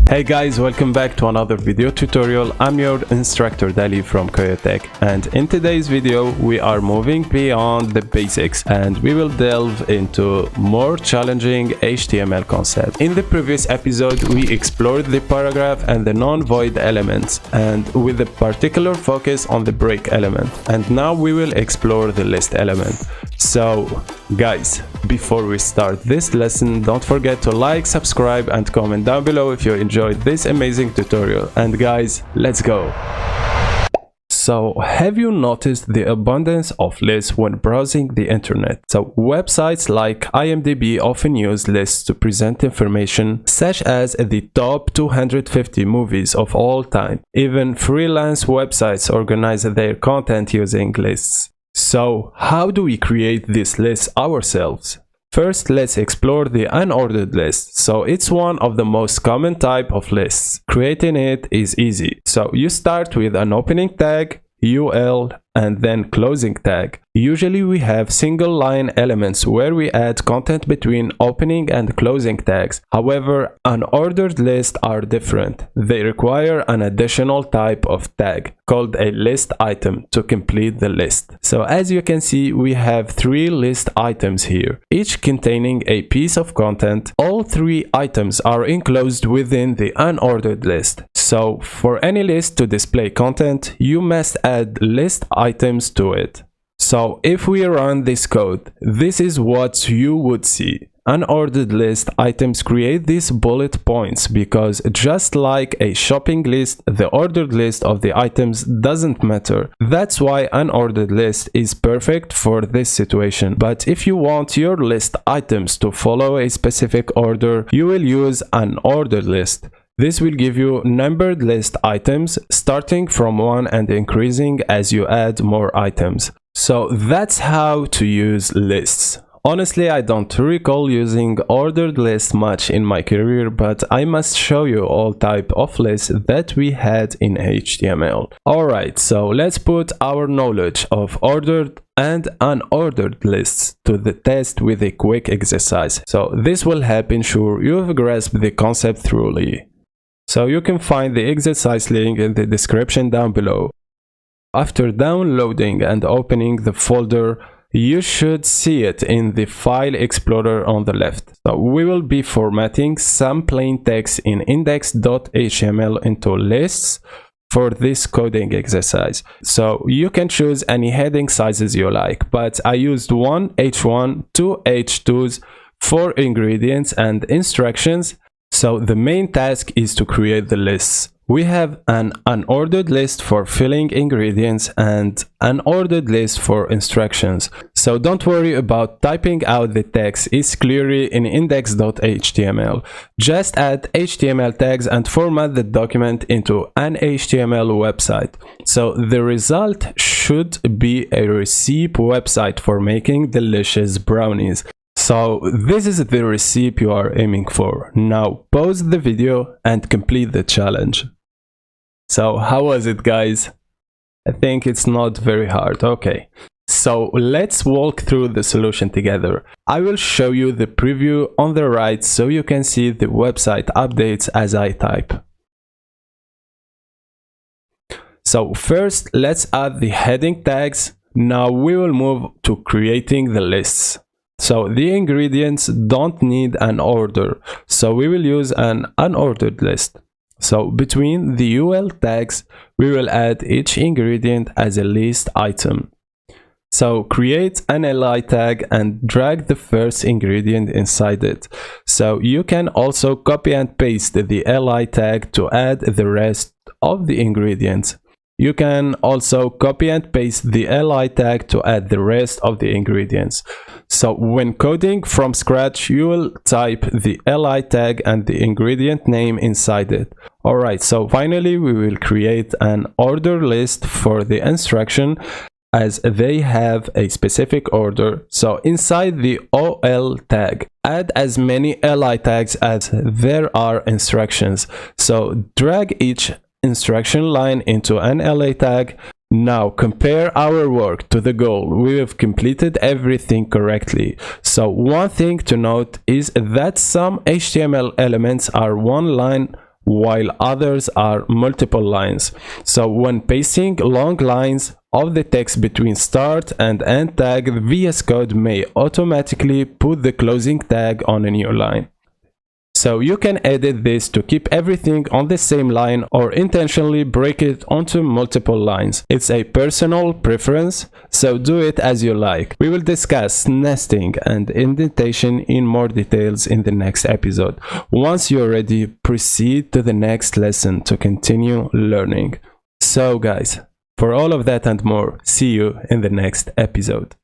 Hey guys, welcome back to another video tutorial. I'm your instructor Dali from Coyotech, and in today's video we are moving beyond the basics and we will delve into more challenging HTML concepts. In the previous episode we explored the paragraph and the non-void elements, and with a particular focus on the break element, and now we will explore the list element. So guys, before we start this lesson, don't forget to like, subscribe and comment down below if you enjoyed this amazing tutorial. And guys, let's go. So have you noticed the abundance of lists when browsing the internet? So websites like IMDb often use lists to present information such as the top 250 movies of all time. Even freelance websites organize their content using lists. So how do we create this list ourselves? First, let's explore the unordered list. So it's one of the most common type of lists. Creating it is easy. So you start with an opening tag, UL, and then closing tag. Usually we have single line elements where we add content between opening and closing tags. However, unordered lists are different. They require an additional type of tag called a list item to complete the list. So as you can see, we have 3 list items here, each containing a piece of content. All 3 items are enclosed within the unordered list. So for any list to display content, you must add list items to it. So if we run this code, this is what you would see. Unordered list items create these bullet points because just like a shopping list, the ordered list of the items doesn't matter. That's why unordered list is perfect for this situation. But if you want your list items to follow a specific order, you will use an ordered list. This will give you numbered list items starting from 1 and increasing as you add more items. So that's how to use lists. Honestly, I don't recall using ordered lists much in my career, but I must show you all type of lists that we had in HTML. Alright, so let's put our knowledge of ordered and unordered lists to the test with a quick exercise. So this will help ensure you've grasped the concept thoroughly. So you can find the exercise link in the description down below. After downloading and opening the folder, you should see it in the file explorer on the left. So we will be formatting some plain text in index.html into lists for this coding exercise. So you can choose any heading sizes you like, but I used 1 H1, 2 H2s, 4 ingredients and instructions. So the main task is to create the lists. We have an unordered list for filling ingredients and an ordered list for instructions. So don't worry about typing out the text, it's clearly in index.html. Just add HTML tags and format the document into an HTML website. So the result should be a recipe website for making delicious brownies. So this is the recipe you are aiming for. Now pause the video and complete the challenge. So how was it, guys? I think it's not very hard. Okay, so let's walk through the solution together. I will show you the preview on the right so you can see the website updates as I type. So first, let's add the heading tags. Now we will move to creating the lists. So the ingredients don't need an order, so we will use an unordered list. So between the UL tags, we will add each ingredient as a list item. So create an li tag and drag the first ingredient inside it. So you can also copy and paste the li tag to add the rest of the ingredients. You can also copy and paste the li tag to add the rest of the ingredients. So when coding from scratch, you will type the li tag and the ingredient name inside it. Alright, so finally we will create an order list for the instruction as they have a specific order. So inside the OL tag, add as many li tags as there are instructions. So drag each instruction line into an LA tag, Now compare our work to the goal. We have completed everything correctly. So one thing to note is that some HTML elements are one line while others are multiple lines. So when pasting long lines of the text between start and end tag, VS Code may automatically put the closing tag on a new line. So you can edit this to keep everything on the same line or intentionally break it onto multiple lines. It's a personal preference, so do it as you like. We will discuss nesting and indentation in more details in the next episode. Once you're ready, proceed to the next lesson to continue learning. So guys, for all of that and more, see you in the next episode.